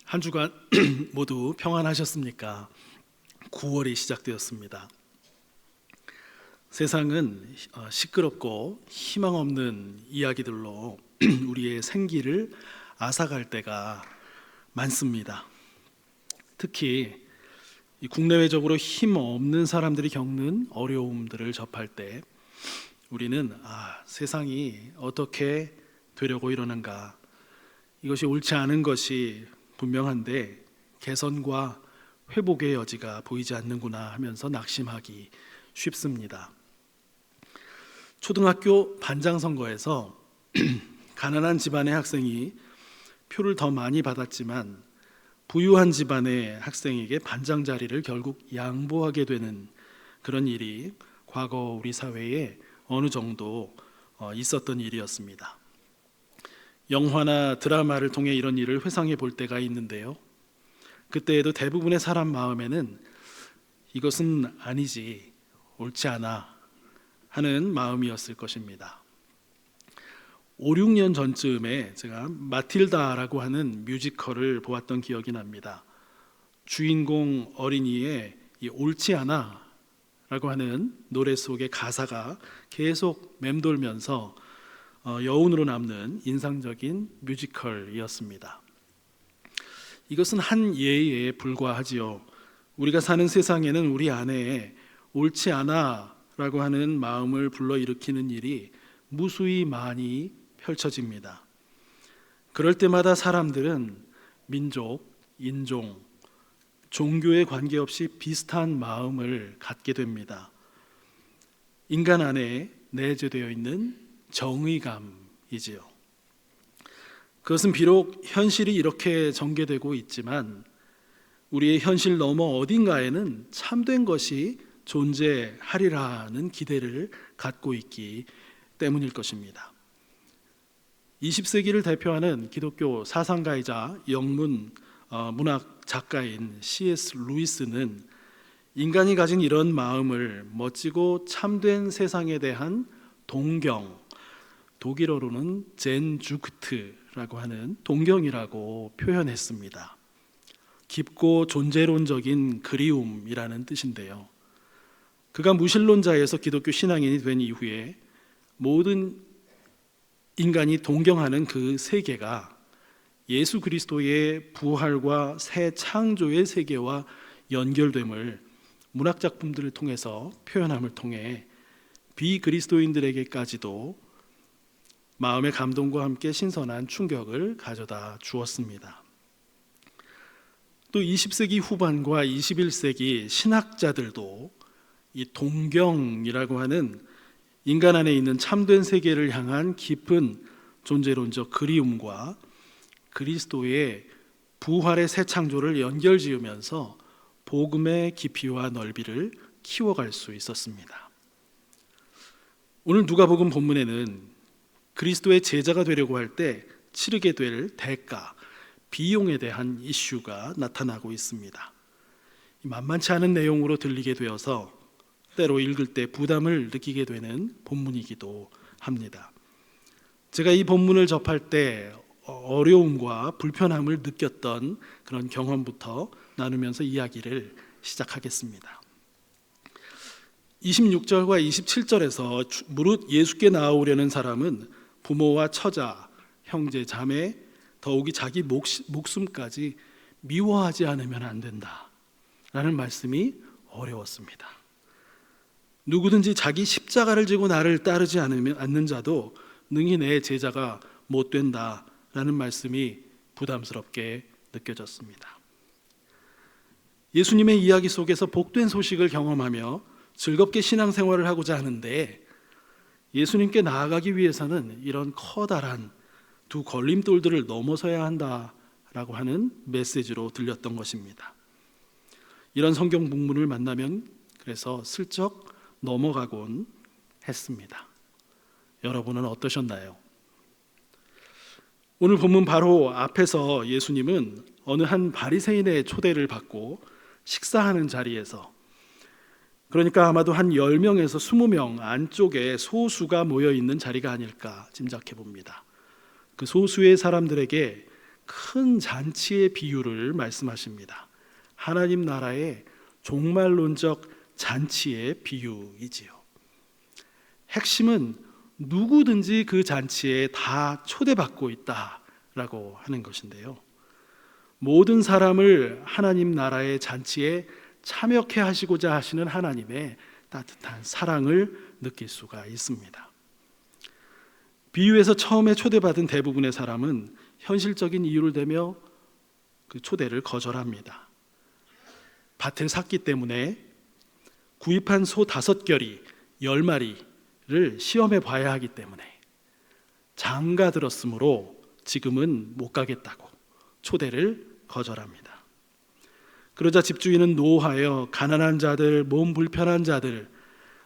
한 주간 모두 평안하셨습니까? 9월이 시작되었습니다. 세상은 시끄럽고 희망 없는 이야기들로 우리의 생기를 앗아갈 때가 많습니다. 특히 국내외적으로 힘 없는 사람들이 겪는 어려움들을 접할 때 우리는 세상이 어떻게 되려고 이러는가, 이것이 옳지 않은 것이 분명한데 개선과 회복의 여지가 보이지 않는구나 하면서 낙심하기 쉽습니다. 초등학교 반장 선거에서 가난한 집안의 학생이 표를 더 많이 받았지만 부유한 집안의 학생에게 반장 자리를 결국 양보하게 되는 그런 일이 과거 우리 사회에 어느 정도 있었던 일이었습니다. 영화나 드라마를 통해 이런 일을 회상해 볼 때가 있는데요, 그때에도 대부분의 사람 마음에는 이것은 아니지, 옳지 않아 하는 마음이었을 것입니다. 5, 6년 전쯤에 제가 마틸다라고 하는 뮤지컬을 보았던 기억이 납니다. 주인공 어린이의 이 옳지 않아 라고 하는 노래 속의 가사가 계속 맴돌면서 여운으로 남는 인상적인 뮤지컬이었습니다. 이것은 한 예에 불과하지요. 우리가 사는 세상에는 우리 안에 옳지 않아 라고 하는 마음을 불러일으키는 일이 무수히 많이 펼쳐집니다. 그럴 때마다 사람들은 민족, 인종, 종교에 관계없이 비슷한 마음을 갖게 됩니다. 인간 안에 내재되어 있는 정의감이지요. 그것은 비록 현실이 이렇게 전개되고 있지만 우리의 현실 너머 어딘가에는 참된 것이 존재하리라는 기대를 갖고 있기 때문일 것입니다. 20세기를 대표하는 기독교 사상가이자 영문 문학 작가인 C.S. 루이스는 인간이 가진 이런 마음을 멋지고 참된 세상에 대한 동경, 독일어로는 젠주크트라고 하는 동경이라고 표현했습니다. 깊고 존재론적인 그리움이라는 뜻인데요, 그가 무신론자에서 기독교 신앙인이 된 이후에 모든 인간이 동경하는 그 세계가 예수 그리스도의 부활과 새 창조의 세계와 연결됨을 문학작품들을 통해서 표현함을 통해 비그리스도인들에게까지도 마음의 감동과 함께 신선한 충격을 가져다 주었습니다. 또 20세기 후반과 21세기 신학자들도 이 동경이라고 하는 인간 안에 있는 참된 세계를 향한 깊은 존재론적 그리움과 그리스도의 부활의 새 창조를 연결지으면서 복음의 깊이와 넓이를 키워갈 수 있었습니다. 오늘 누가복음 본문에는 그리스도의 제자가 되려고 할 때 치르게 될 대가, 비용에 대한 이슈가 나타나고 있습니다. 만만치 않은 내용으로 들리게 되어서 때로 읽을 때 부담을 느끼게 되는 본문이기도 합니다. 제가 이 본문을 접할 때 어려움과 불편함을 느꼈던 그런 경험부터 나누면서 이야기를 시작하겠습니다. 26절과 27절에서 무릇 예수께 나아오려는 사람은 부모와 처자, 형제, 자매, 더욱이 자기 목숨까지 미워하지 않으면 안 된다 라는 말씀이 어려웠습니다. 누구든지 자기 십자가를 지고 나를 따르지 않는 자도 능히 내 제자가 못 된다 라는 말씀이 부담스럽게 느껴졌습니다. 예수님의 이야기 속에서 복된 소식을 경험하며 즐겁게 신앙생활을 하고자 하는데 예수님께 나아가기 위해서는 이런 커다란 두 걸림돌들을 넘어서야 한다라고 하는 메시지로 들렸던 것입니다. 이런 성경 본문을 만나면 그래서 슬쩍 넘어가곤 했습니다. 여러분은 어떠셨나요? 오늘 본문 바로 앞에서 예수님은 어느 한 바리새인의 초대를 받고 식사하는 자리에서, 그러니까 아마도 한 10명에서 20명 안쪽에 소수가 모여있는 자리가 아닐까 짐작해 봅니다. 그 소수의 사람들에게 큰 잔치의 비유를 말씀하십니다. 하나님 나라의 종말론적 잔치의 비유이지요. 핵심은 누구든지 그 잔치에 다 초대받고 있다라고 하는 것인데요. 모든 사람을 하나님 나라의 잔치에 참여케 하시고자 하시는 하나님의 따뜻한 사랑을 느낄 수가 있습니다. 비유에서 처음에 초대받은 대부분의 사람은 현실적인 이유를 대며 그 초대를 거절합니다. 밭을 샀기 때문에 구입한 소 5결이 10마리를 시험해 봐야 하기 때문에 장가 들었으므로 지금은 못 가겠다고 초대를 거절합니다. 그러자 집주인은 노하여 가난한 자들, 몸 불편한 자들,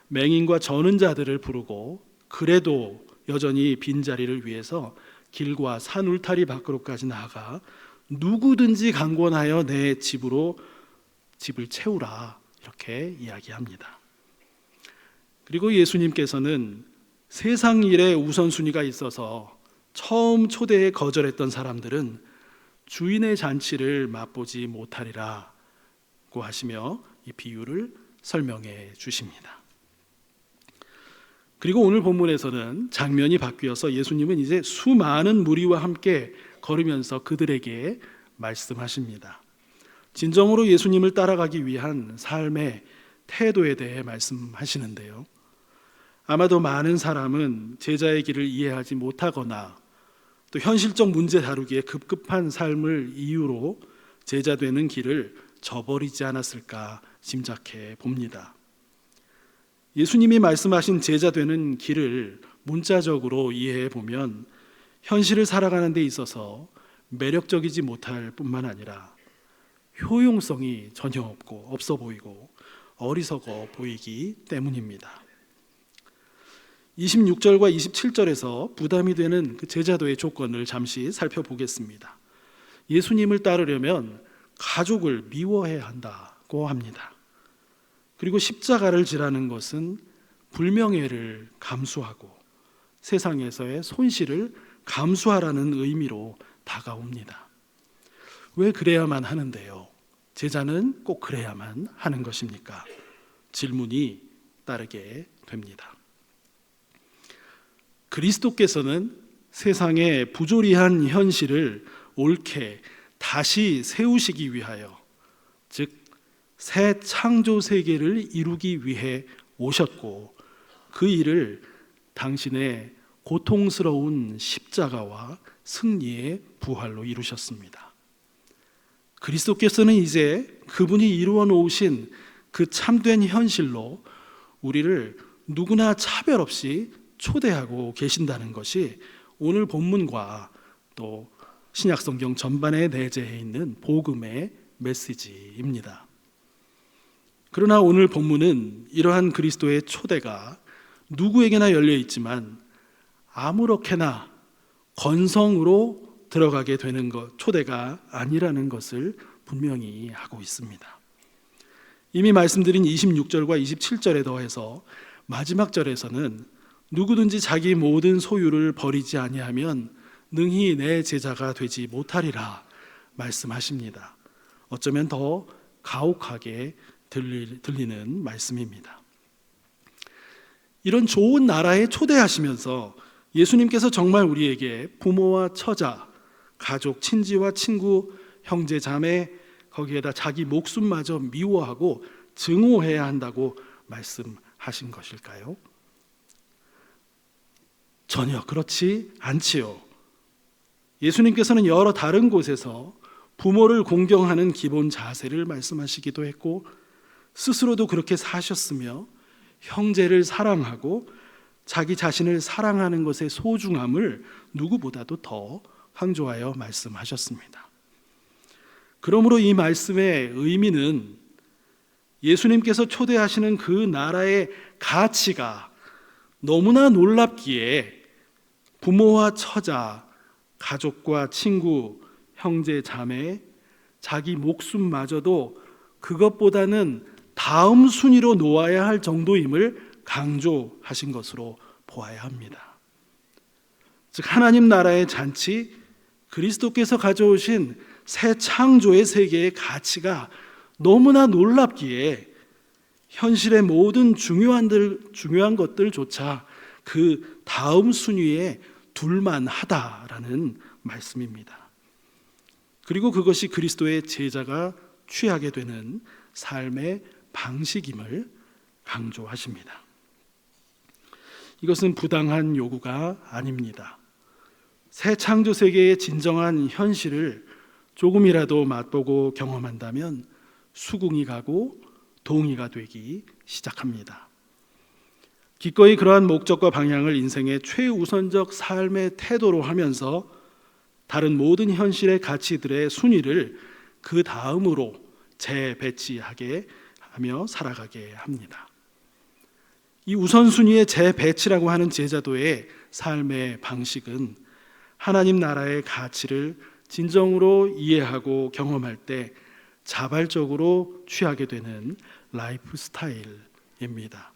맹인과 저는 자들을 부르고 그래도 여전히 빈자리를 위해서 길과 산 울타리 밖으로까지 나아가 누구든지 강권하여 내 집을 채우라 이렇게 이야기합니다. 그리고 예수님께서는 세상 일에 우선순위가 있어서 처음 초대에 거절했던 사람들은 주인의 잔치를 맛보지 못하리라고 하시며 이 비유를 설명해 주십니다. 그리고 오늘 본문에서는 장면이 바뀌어서 예수님은 이제 수많은 무리와 함께 걸으면서 그들에게 말씀하십니다. 진정으로 예수님을 따라가기 위한 삶의 태도에 대해 말씀하시는데요. 아마도 많은 사람은 제자의 길을 이해하지 못하거나 또 현실적 문제 다루기에 급급한 삶을 이유로 제자 되는 길을 저버리지 않았을까 짐작해 봅니다. 예수님이 말씀하신 제자 되는 길을 문자적으로 이해해 보면 현실을 살아가는 데 있어서 매력적이지 못할 뿐만 아니라 효용성이 전혀 없어 보이고 어리석어 보이기 때문입니다. 26절과 27절에서 부담이 되는 그 제자도의 조건을 잠시 살펴보겠습니다. 예수님을 따르려면 가족을 미워해야 한다고 합니다. 그리고 십자가를 지라는 것은 불명예를 감수하고 세상에서의 손실을 감수하라는 의미로 다가옵니다. 왜 그래야만 하는데요? 제자는 꼭 그래야만 하는 것입니까? 질문이 따르게 됩니다. 그리스도께서는 세상의 부조리한 현실을 옳게 다시 세우시기 위하여, 즉 새 창조 세계를 이루기 위해 오셨고 그 일을 당신의 고통스러운 십자가와 승리의 부활로 이루셨습니다. 그리스도께서는 이제 그분이 이루어 놓으신 그 참된 현실로 우리를 누구나 차별 없이 초대하고 계신다는 것이 오늘 본문과 또 신약성경 전반에 내재해 있는 복음의 메시지입니다. 그러나 오늘 본문은 이러한 그리스도의 초대가 누구에게나 열려 있지만 아무렇게나 건성으로 들어가게 되는 것, 초대가 아니라는 것을 분명히 하고 있습니다. 이미 말씀드린 26절과 27절에 더해서 마지막 절에서는 누구든지 자기 모든 소유를 버리지 아니하면 능히 내 제자가 되지 못하리라 말씀하십니다. 어쩌면 더 가혹하게 들리는 말씀입니다. 이런 좋은 나라에 초대하시면서 예수님께서 정말 우리에게 부모와 처자, 가족, 친지와 친구, 형제, 자매, 거기에다 자기 목숨마저 미워하고 증오해야 한다고 말씀하신 것일까요? 전혀 그렇지 않지요. 예수님께서는 여러 다른 곳에서 부모를 공경하는 기본 자세를 말씀하시기도 했고 스스로도 그렇게 사셨으며 형제를 사랑하고 자기 자신을 사랑하는 것의 소중함을 누구보다도 더 강조하여 말씀하셨습니다. 그러므로 이 말씀의 의미는 예수님께서 초대하시는 그 나라의 가치가 너무나 놀랍기에 부모와 처자, 가족과 친구, 형제, 자매, 자기 목숨마저도 그것보다는 다음 순위로 놓아야 할 정도임을 강조하신 것으로 보아야 합니다. 즉 하나님 나라의 잔치, 그리스도께서 가져오신 새 창조의 세계의 가치가 너무나 놀랍기에 현실의 모든 중요한 것들조차 그 다음 순위에 둘만하다라는 말씀입니다. 그리고 그것이 그리스도의 제자가 취하게 되는 삶의 방식임을 강조하십니다. 이것은 부당한 요구가 아닙니다. 새 창조 세계의 진정한 현실을 조금이라도 맛보고 경험한다면 수긍이 가고 동의가 되기 시작합니다. 기꺼이 그러한 목적과 방향을 인생의 최우선적 삶의 태도로 하면서 다른 모든 현실의 가치들의 순위를 그 다음으로 재배치하게 하며 살아가게 합니다. 이 우선순위의 재배치라고 하는 제자도의 삶의 방식은 하나님 나라의 가치를 진정으로 이해하고 경험할 때 자발적으로 취하게 되는 라이프 스타일입니다.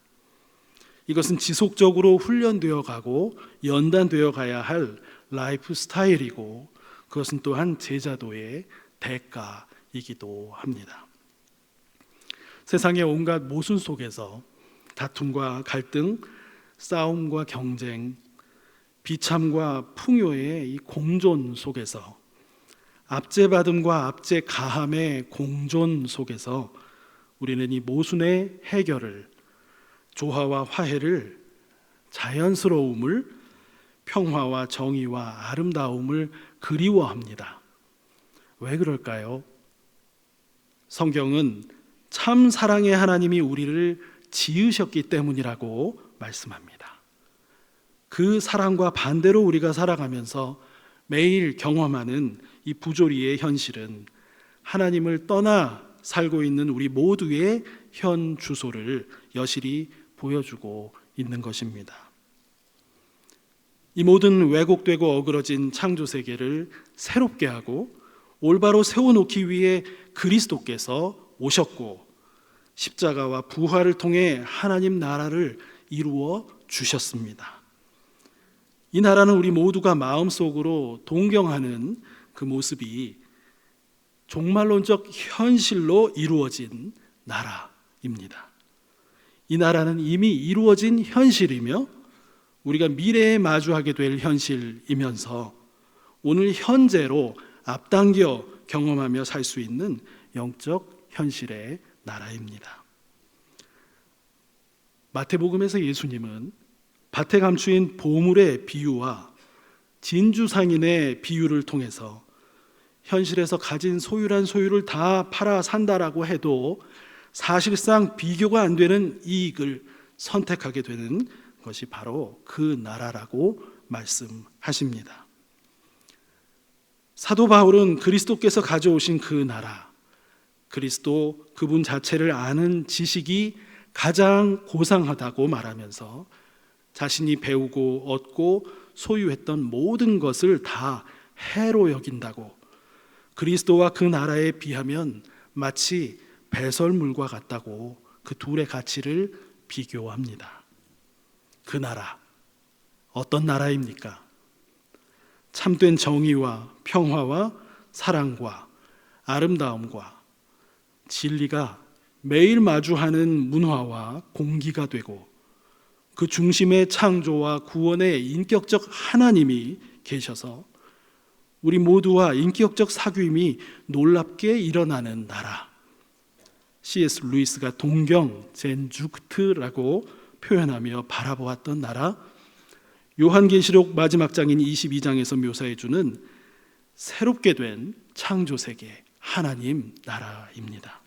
이것은 지속적으로 훈련되어 가고 연단되어 가야 할 라이프 스타일이고 그것은 또한 제자도의 대가이기도 합니다. 세상의 온갖 모순 속에서 다툼과 갈등, 싸움과 경쟁, 비참과 풍요의 이 공존 속에서 압제받음과 압제가함의 공존 속에서 우리는 이 모순의 해결을, 조화와 화해를, 자연스러움을, 평화와 정의와 아름다움을 그리워합니다. 왜 그럴까요? 성경은 참 사랑의 하나님이 우리를 지으셨기 때문이라고 말씀합니다. 그 사랑과 반대로 우리가 살아가면서 매일 경험하는 이 부조리의 현실은 하나님을 떠나 살고 있는 우리 모두의 현 주소를 여실히 보여주고 있는 것입니다. 이 모든 왜곡되고 어그러진 창조 세계를 새롭게 하고 올바로 세워놓기 위해 그리스도께서 오셨고 십자가와 부활을 통해 하나님 나라를 이루어 주셨습니다. 이 나라는 우리 모두가 마음속으로 동경하는 그 모습이 종말론적 현실로 이루어진 나라입니다. 이 나라는 이미 이루어진 현실이며 우리가 미래에 마주하게 될 현실이면서 오늘 현재로 앞당겨 경험하며 살 수 있는 영적 현실의 나라입니다. 마태복음에서 예수님은 밭에 감추인 보물의 비유와 진주상인의 비유를 통해서 현실에서 가진 소유란 소유를 다 팔아 산다라고 해도 사실상 비교가 안 되는 이익을 선택하게 되는 것이 바로 그 나라라고 말씀하십니다. 사도 바울은 그리스도께서 가져오신 그 나라, 그리스도 그분 자체를 아는 지식이 가장 고상하다고 말하면서 자신이 배우고 얻고 소유했던 모든 것을 다 해로 여긴다고, 그리스도와 그 나라에 비하면 마치 배설물과 같다고 그 둘의 가치를 비교합니다. 그 나라, 어떤 나라입니까? 참된 정의와 평화와 사랑과 아름다움과 진리가 매일 마주하는 문화와 공기가 되고 그 중심에 창조와 구원의 인격적 하나님이 계셔서 우리 모두와 인격적 사귐이 놀랍게 일어나는 나라. C.S. 루이스가 동경 젠주크트라고 표현하며 바라보았던 나라, 요한계시록 마지막 장인 22장에서 묘사해주는 새롭게 된 창조세계 하나님 나라입니다.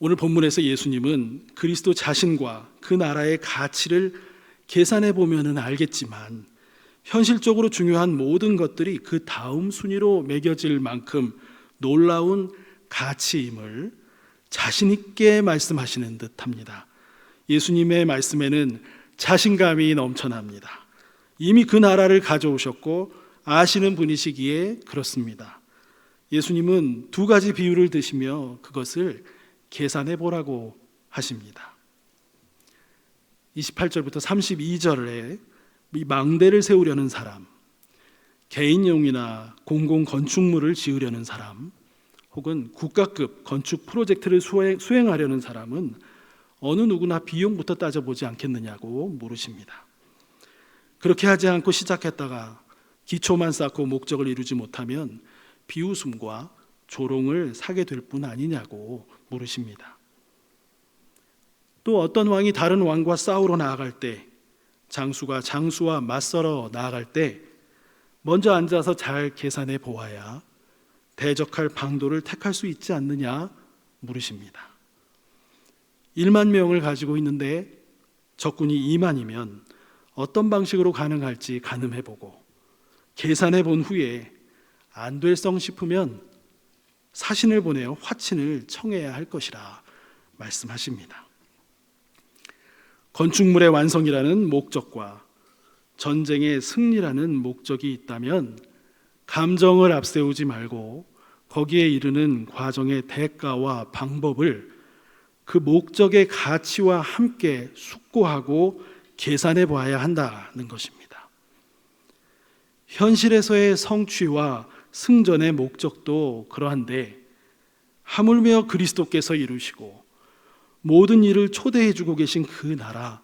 오늘 본문에서 예수님은 그리스도 자신과 그 나라의 가치를 계산해 보면 알겠지만 현실적으로 중요한 모든 것들이 그 다음 순위로 매겨질 만큼 놀라운 가치임을 자신 있게 말씀하시는 듯합니다. 예수님의 말씀에는 자신감이 넘쳐납니다. 이미 그 나라를 가져오셨고 아시는 분이시기에 그렇습니다. 예수님은 두 가지 비유를 드시며 그것을 계산해 보라고 하십니다. 28절부터 32절에 이 망대를 세우려는 사람, 개인용이나 공공 건축물을 지으려는 사람 혹은 국가급 건축 프로젝트를 수행하려는 사람은 어느 누구나 비용부터 따져보지 않겠느냐고 물으십니다. 그렇게 하지 않고 시작했다가 기초만 쌓고 목적을 이루지 못하면 비웃음과 조롱을 사게 될 뿐 아니냐고 물으십니다. 또 어떤 왕이 다른 왕과 싸우러 나아갈 때, 장수가 장수와 맞서러 나아갈 때 먼저 앉아서 잘 계산해 보아야 대적할 방도를 택할 수 있지 않느냐 물으십니다. 1만 명을 가지고 있는데 적군이 2만이면 어떤 방식으로 가능할지 가늠해보고 계산해 본 후에 안 될 성 싶으면 사신을 보내어 화친을 청해야 할 것이라 말씀하십니다. 건축물의 완성이라는 목적과 전쟁의 승리라는 목적이 있다면 감정을 앞세우지 말고 거기에 이르는 과정의 대가와 방법을 그 목적의 가치와 함께 숙고하고 계산해 봐야 한다는 것입니다. 현실에서의 성취와 승전의 목적도 그러한데 하물며 그리스도께서 이루시고 모든 일을 초대해 주고 계신 그 나라,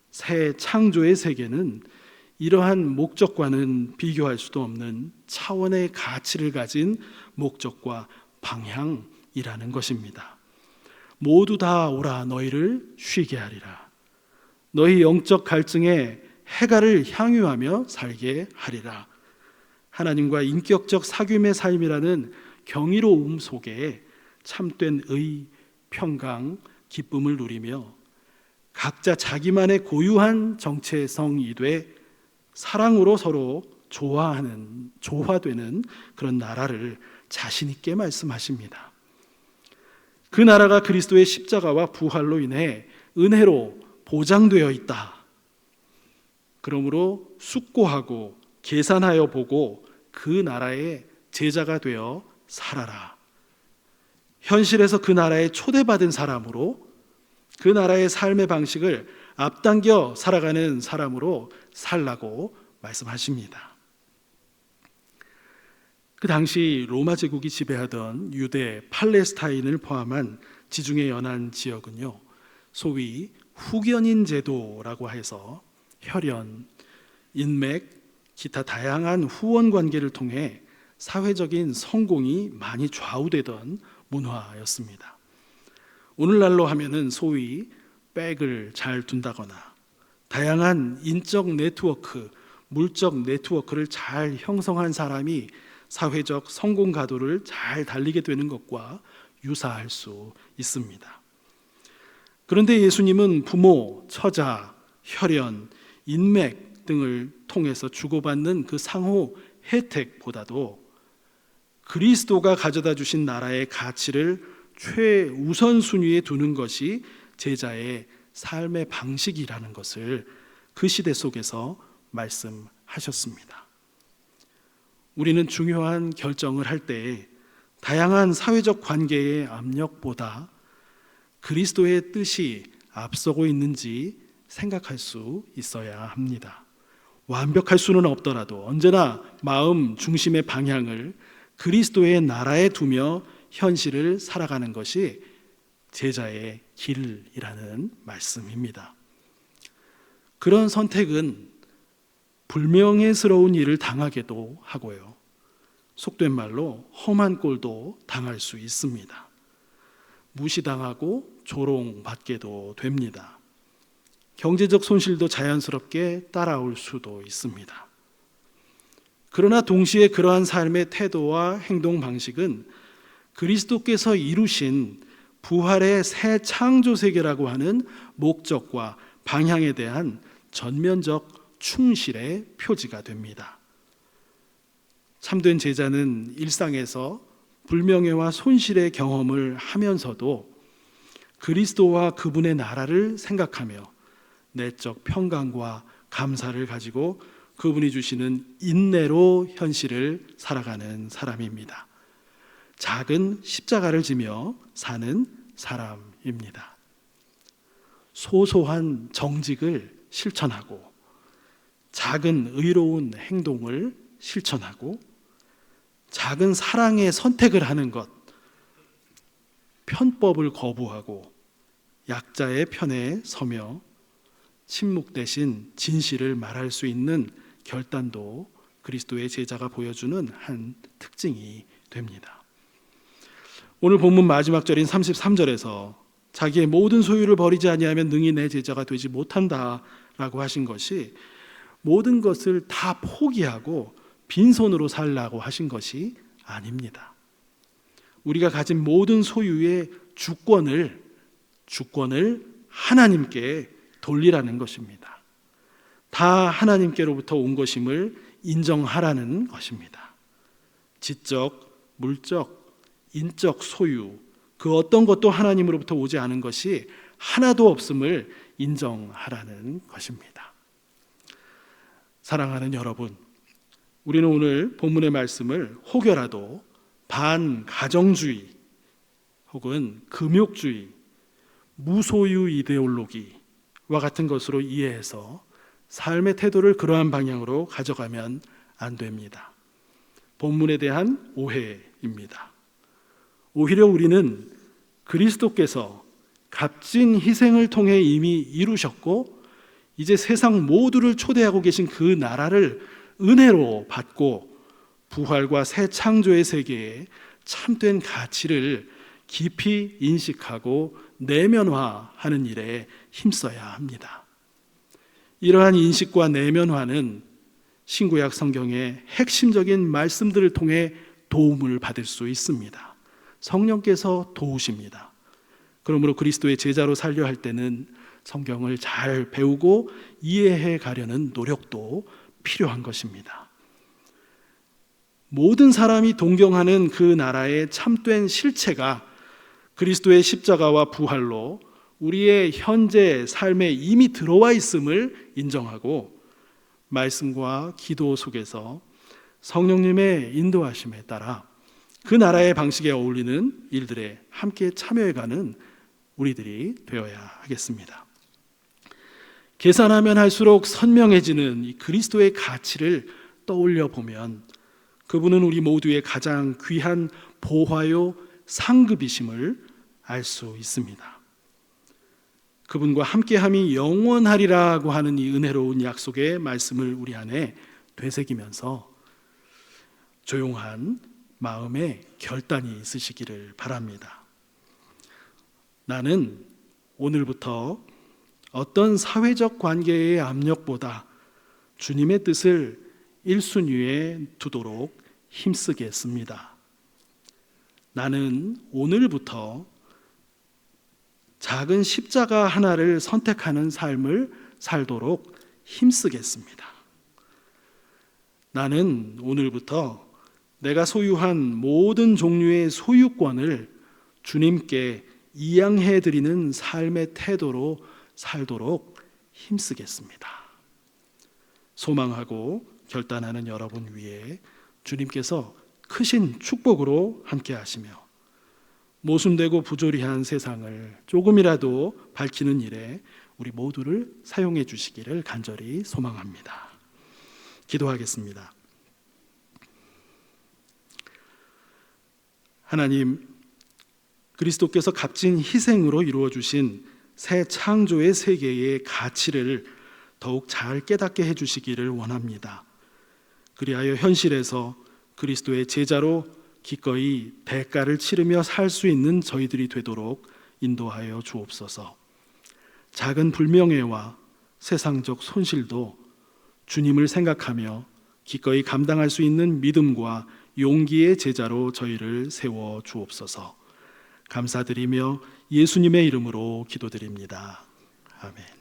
새 창조의 세계는 이러한 목적과는 비교할 수도 없는 차원의 가치를 가진 목적과 방향이라는 것입니다. 모두 다 오라 너희를 쉬게 하리라. 너희 영적 갈증에 해갈을 향유하며 살게 하리라. 하나님과 인격적 사귐의 삶이라는 경이로움 속에 참된 의, 평강, 기쁨을 누리며 각자 자기만의 고유한 정체성이 돼 사랑으로 서로 조화되는 그런 나라를 자신 있게 말씀하십니다. 그 나라가 그리스도의 십자가와 부활로 인해 은혜로 보장되어 있다. 그러므로 숙고하고 계산하여 보고 그 나라의 제자가 되어 살아라. 현실에서 그 나라에 초대받은 사람으로 그 나라의 삶의 방식을 앞당겨 살아가는 사람으로 살라고 말씀하십니다. 그 당시 로마 제국이 지배하던 유대, 팔레스타인을 포함한 지중해 연안 지역은요, 소위 후견인 제도라고 해서 혈연, 인맥, 기타 다양한 후원 관계를 통해 사회적인 성공이 많이 좌우되던 문화였습니다. 오늘날로 하면은 소위 백을 잘 둔다거나 다양한 인적 네트워크, 물적 네트워크를 잘 형성한 사람이 사회적 성공 가도를 잘 달리게 되는 것과 유사할 수 있습니다. 그런데 예수님은 부모, 처자, 혈연, 인맥 등을 통해서 주고받는 그 상호 혜택보다도 그리스도가 가져다 주신 나라의 가치를 최우선순위에 두는 것이 제자의 삶의 방식이라는 것을 그 시대 속에서 말씀하셨습니다. 우리는 중요한 결정을 할 때 다양한 사회적 관계의 압력보다 그리스도의 뜻이 앞서고 있는지 생각할 수 있어야 합니다. 완벽할 수는 없더라도 언제나 마음 중심의 방향을 그리스도의 나라에 두며 현실을 살아가는 것이 제자의 길이라는 말씀입니다. 그런 선택은 불명예스러운 일을 당하게도 하고요, 속된 말로 험한 꼴도 당할 수 있습니다. 무시당하고 조롱받게도 됩니다. 경제적 손실도 자연스럽게 따라올 수도 있습니다. 그러나 동시에 그러한 삶의 태도와 행동 방식은 그리스도께서 이루신 부활의 새 창조 세계라고 하는 목적과 방향에 대한 전면적 충실의 표지가 됩니다. 참된 제자는 일상에서 불명예와 손실의 경험을 하면서도 그리스도와 그분의 나라를 생각하며 내적 평강과 감사를 가지고 그분이 주시는 인내로 현실을 살아가는 사람입니다. 작은 십자가를 지며 사는 사람입니다. 소소한 정직을 실천하고 작은 의로운 행동을 실천하고 작은 사랑의 선택을 하는 것, 편법을 거부하고 약자의 편에 서며 침묵 대신 진실을 말할 수 있는 결단도 그리스도의 제자가 보여주는 한 특징이 됩니다. 오늘 본문 마지막 절인 33절에서 자기의 모든 소유를 버리지 아니하면 능히 내 제자가 되지 못한다라고 하신 것이 모든 것을 다 포기하고 빈손으로 살라고 하신 것이 아닙니다. 우리가 가진 모든 소유의 주권을 하나님께 돌리라는 것입니다. 다 하나님께로부터 온 것임을 인정하라는 것입니다. 지적, 물적, 인적 소유, 그 어떤 것도 하나님으로부터 오지 않은 것이 하나도 없음을 인정하라는 것입니다. 사랑하는 여러분, 우리는 오늘 본문의 말씀을 혹여라도 반가정주의 혹은 금욕주의, 무소유 이데올로기와 같은 것으로 이해해서 삶의 태도를 그러한 방향으로 가져가면 안 됩니다. 본문에 대한 오해입니다. 오히려 우리는 그리스도께서 값진 희생을 통해 이미 이루셨고 이제 세상 모두를 초대하고 계신 그 나라를 은혜로 받고 부활과 새 창조의 세계에 참된 가치를 깊이 인식하고 내면화하는 일에 힘써야 합니다. 이러한 인식과 내면화는 신구약 성경의 핵심적인 말씀들을 통해 도움을 받을 수 있습니다. 성령께서 도우십니다. 그러므로 그리스도의 제자로 살려 할 때는 성경을 잘 배우고 이해해 가려는 노력도 필요한 것입니다. 모든 사람이 동경하는 그 나라의 참된 실체가 그리스도의 십자가와 부활로 우리의 현재 삶에 이미 들어와 있음을 인정하고 말씀과 기도 속에서 성령님의 인도하심에 따라 그 나라의 방식에 어울리는 일들에 함께 참여해가는 우리들이 되어야 하겠습니다. 계산하면 할수록 선명해지는 이 그리스도의 가치를 떠올려 보면 그분은 우리 모두의 가장 귀한 보화요 상급이심을 알 수 있습니다. 그분과 함께함이 영원하리라고 하는 이 은혜로운 약속의 말씀을 우리 안에 되새기면서 조용한 마음의 결단이 있으시기를 바랍니다. 나는 오늘부터 어떤 사회적 관계의 압력보다 주님의 뜻을 1순위에 두도록 힘쓰겠습니다. 나는 오늘부터 작은 십자가 하나를 선택하는 삶을 살도록 힘쓰겠습니다. 나는 오늘부터 내가 소유한 모든 종류의 소유권을 주님께 이양해 드리는 삶의 태도로 살도록 힘쓰겠습니다. 소망하고 결단하는 여러분 위에 주님께서 크신 축복으로 함께 하시며 모순되고 부조리한 세상을 조금이라도 밝히는 일에 우리 모두를 사용해 주시기를 간절히 소망합니다. 기도하겠습니다. 하나님, 그리스도께서 값진 희생으로 이루어 주신 새 창조의 세계의 가치를 더욱 잘 깨닫게 해 주시기를 원합니다. 그리하여 현실에서 그리스도의 제자로 기꺼이 대가를 치르며 살 수 있는 저희들이 되도록 인도하여 주옵소서. 작은 불명예와 세상적 손실도 주님을 생각하며 기꺼이 감당할 수 있는 믿음과 용기의 제자로 저희를 세워 주옵소서. 감사드리며 예수님의 이름으로 기도드립니다. 아멘.